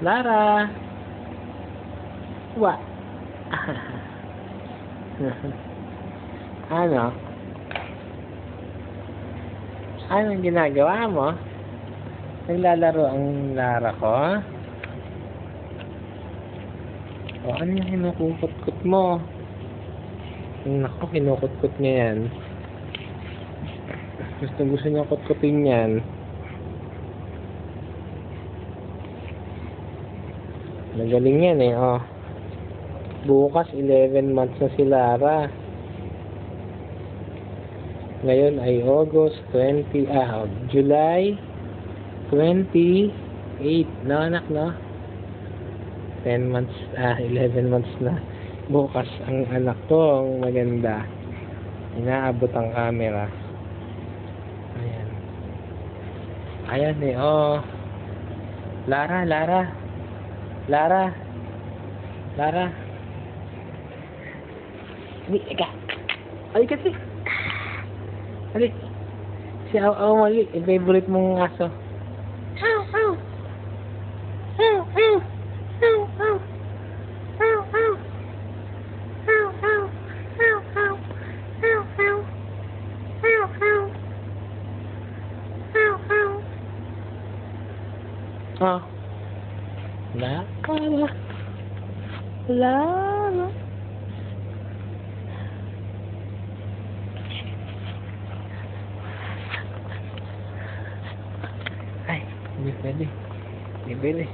Lara! What? Ano? Anong ginagawa mo? Naglalaro ang Lara ko? O, ano yung kinukukot-kot mo? Naku, kinukot-kot niya yan. Gusto niya kot-kotin yan. Magaling yan eh, oh. Bukas, 11 months na si Lara. Ngayon ay July 28. No, anak, no? 11 months na. Bukas ang anak ko, ang maganda. Inaabot ang camera. Ayan. Ayan eh, oh. Lara. Ika. Ay, kasi. Ali. Si Aw Mali, favorite mong aso. Oh. Lara. Ay, hindi pwede. Hindi pwede.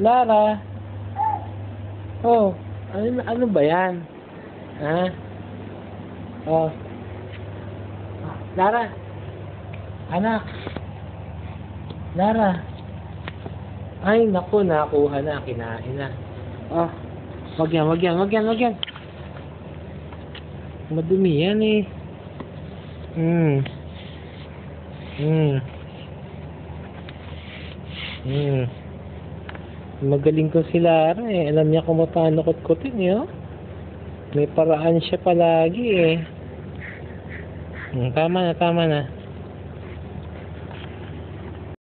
Lara. Oh, ano ba yan? Ha? Oh. Lara. Anak. Lara. Ay, naku, nakuha na, kinain na. Oh, wag yan. Madumi yan eh. Magaling ko si Lara eh. Alam niya kung paano kutkutin eh, oh. May paraan siya palagi eh. Tama na.